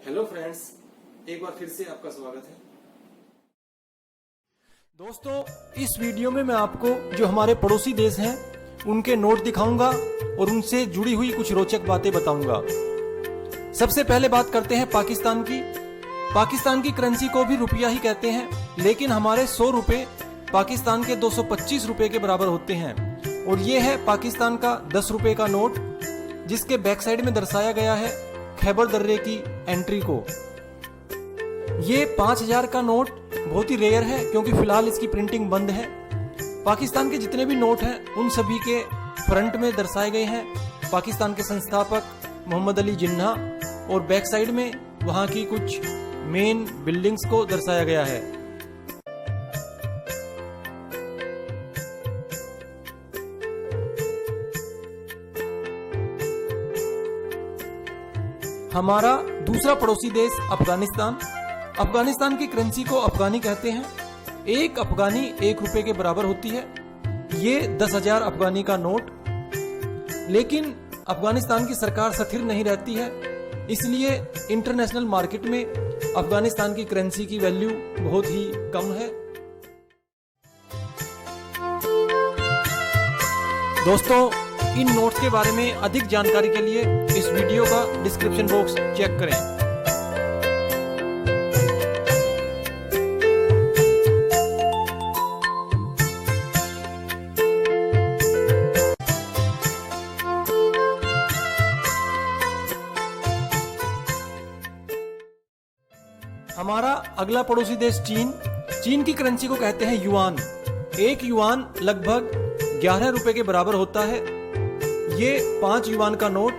Hello friends, एक बार फिर से आपका स्वागत है। दोस्तों, इस वीडियो में मैं आपको जो हमारे पड़ोसी देश हैं उनके नोट दिखाऊंगा और उनसे जुड़ी हुई कुछ रोचक बातें बताऊंगा। सबसे पहले बात करते हैं पाकिस्तान की। पाकिस्तान की करेंसी को भी रुपया ही कहते हैं, लेकिन हमारे 100 रुपए पाकिस्तान के 225 रुपए के बराबर होते हैं। और ये है पाकिस्तान का 10 रुपए का नोट, जिसके बैक साइड में दर्शाया गया है खैबर दर्रे की एंट्री को। ये 5000 का नोट बहुत ही रेयर है, क्योंकि फिलहाल इसकी प्रिंटिंग बंद है। पाकिस्तान के जितने भी नोट हैं उन सभी के फ्रंट में दर्शाए गए हैं पाकिस्तान के संस्थापक मोहम्मद अली जिन्ना, और बैक साइड में वहां की कुछ मेन बिल्डिंग्स को दर्शाया गया है। हमारा दूसरा पड़ोसी देश अफगानिस्तान। अफगानिस्तान की करेंसी को अफगानी कहते हैं। एक अफगानी 1 रुपए के बराबर होती है। ये 10,000 अफगानी का नोट। लेकिन अफगानिस्तान की सरकार स्थिर नहीं रहती है, इसलिए इंटरनेशनल मार्केट में अफगानिस्तान की करेंसी की वैल्यू बहुत ही कम है। दोस्तों, इन नोट्स के बारे में अधिक जानकारी के लिए इस वीडियो का डिस्क्रिप्शन बॉक्स चेक करें। हमारा अगला पड़ोसी देश चीन। चीन की करेंसी को कहते हैं युआन। एक युआन लगभग 11 रुपए के बराबर होता है। ये 5 युआन का नोट,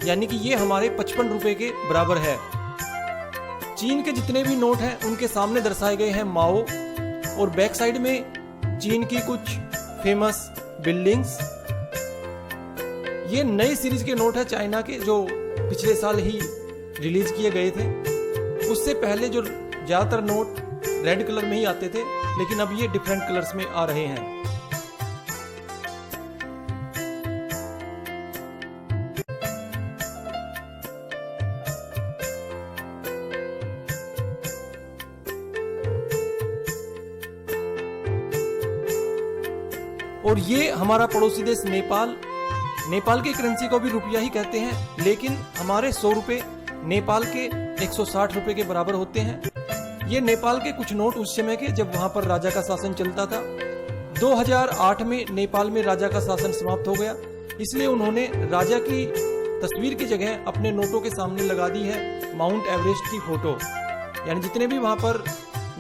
यानी कि ये हमारे 55 रुपए के बराबर है। चीन के जितने भी नोट हैं उनके सामने दर्शाए गए हैं माओ, और बैक साइड में चीन की कुछ फेमस बिल्डिंग्स। ये नई सीरीज के नोट है चाइना के, जो पिछले साल ही रिलीज किए गए थे। उससे पहले जो ज्यादातर नोट रेड कलर में ही आते थे, लेकिन अब ये डिफरेंट कलर्स में आ रहे हैं। और ये हमारा पड़ोसी देश नेपाल। नेपाल की करेंसी को भी रुपया ही कहते हैं, लेकिन हमारे 100 रुपए नेपाल के 160 रुपए के बराबर होते हैं। ये नेपाल के कुछ नोट उस समय के जब वहां पर राजा का शासन चलता था। 2008 में नेपाल में राजा का शासन समाप्त हो गया, इसलिए उन्होंने राजा की तस्वीर की जगह अपने नोटों के सामने लगा दी है माउंट एवरेस्ट की फोटो। यानी जितने भी वहां पर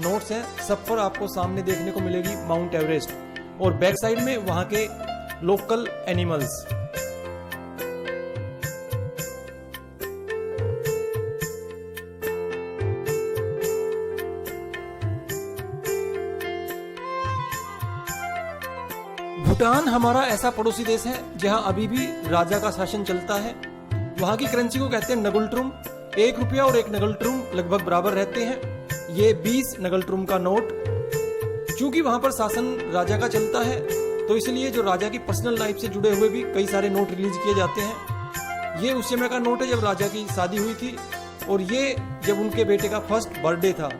नोट्स हैं सब पर आपको सामने देखने को मिलेगी माउंट एवरेस्ट, और बैक साइड में वहां के लोकल एनिमल्स। भूटान हमारा ऐसा पड़ोसी देश है जहां अभी भी राजा का शासन चलता है। वहां की करेंसी को कहते हैं नगुलट्रुम। 1 रुपया और 1 नगुलट्रुम लगभग बराबर रहते हैं। ये 20 नगुलट्रुम का नोट। चूंकि वहां पर शासन राजा का चलता है, तो इसलिए जो राजा की पर्सनल लाइफ से जुड़े हुए भी कई सारे नोट रिलीज किए जाते हैं। ये उस समय का नोट है जब राजा की शादी हुई थी, और ये जब उनके बेटे का फर्स्ट बर्थडे था।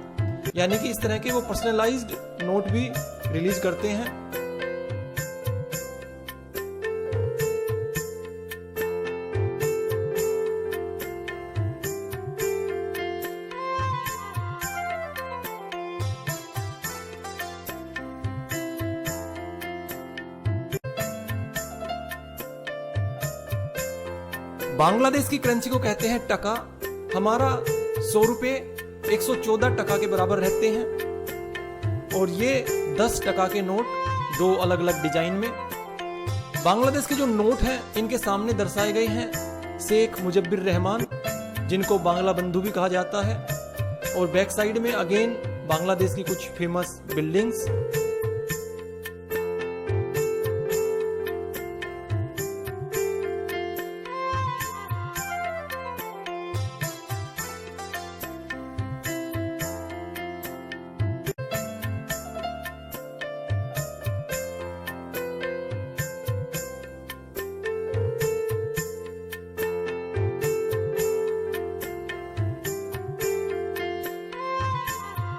यानी कि इस तरह के वो पर्सनलाइज्ड नोट भी रिलीज करते हैं। बांग्लादेश की करेंसी को कहते हैं टका। हमारा 100 रुपए 114 टका के बराबर रहते हैं, और ये 10 टका के नोट 2 अलग अलग डिजाइन में। बांग्लादेश के जो नोट हैं इनके सामने दर्शाए गए हैं शेख मुजब्बिर रहमान, जिनको बांग्ला बंधु भी कहा जाता है, और बैक साइड में अगेन बांग्लादेश की कुछ फेमस बिल्डिंग्स।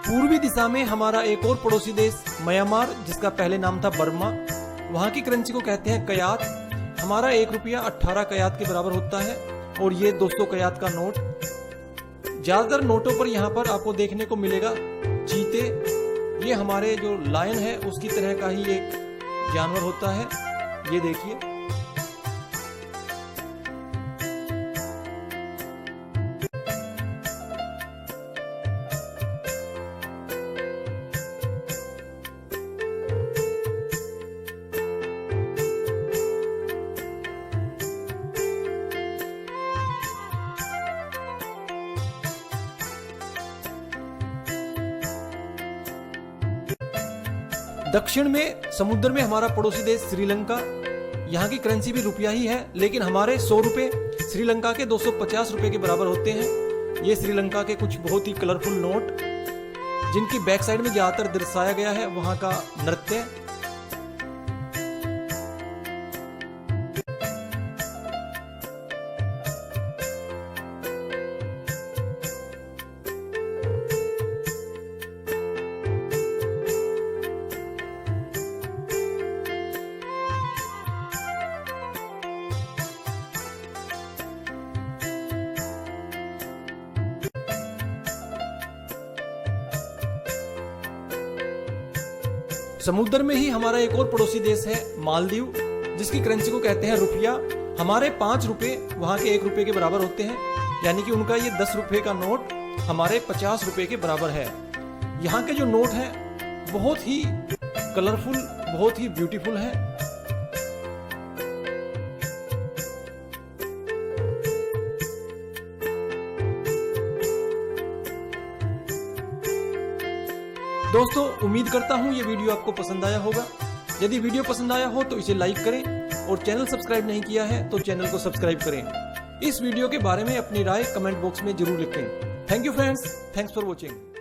पूर्वी दिशा में हमारा एक और पड़ोसी देश म्यांमार, जिसका पहले नाम था बर्मा, वहां की करेंसी को कहते हैं कयात। हमारा 1 रुपया 18 कयात के बराबर होता है और ये 200 कयात का नोट। ज्यादातर नोटों पर यहाँ पर आपको देखने को मिलेगा चीते। ये हमारे जो लायन है उसकी तरह का ही एक जानवर होता है, ये देखिए। दक्षिण में समुद्र में हमारा पड़ोसी देश श्रीलंका, यहाँ की करेंसी भी रुपया ही है, लेकिन हमारे 100 रुपए श्रीलंका के 250 रुपए के बराबर होते हैं। ये श्रीलंका के कुछ बहुत ही कलरफुल नोट, जिनकी बैक साइड में ज्यादातर दर्शाया गया है वहां का नृत्य। समुद्र में ही हमारा एक और पड़ोसी देश है मालदीव, जिसकी करेंसी को कहते हैं रुपया। हमारे 5 रुपए वहां के 1 रुपए के बराबर होते हैं, यानी कि उनका ये 10 रुपए का नोट हमारे 50 रुपए के बराबर है। यहाँ के जो नोट हैं बहुत ही कलरफुल, बहुत ही ब्यूटीफुल है। दोस्तों, उम्मीद करता हूं ये वीडियो आपको पसंद आया होगा। यदि वीडियो पसंद आया हो तो इसे लाइक करें और चैनल सब्सक्राइब नहीं किया है तो चैनल को सब्सक्राइब करें। इस वीडियो के बारे में अपनी राय कमेंट बॉक्स में जरूर लिखें। Thank you friends, thanks for watching.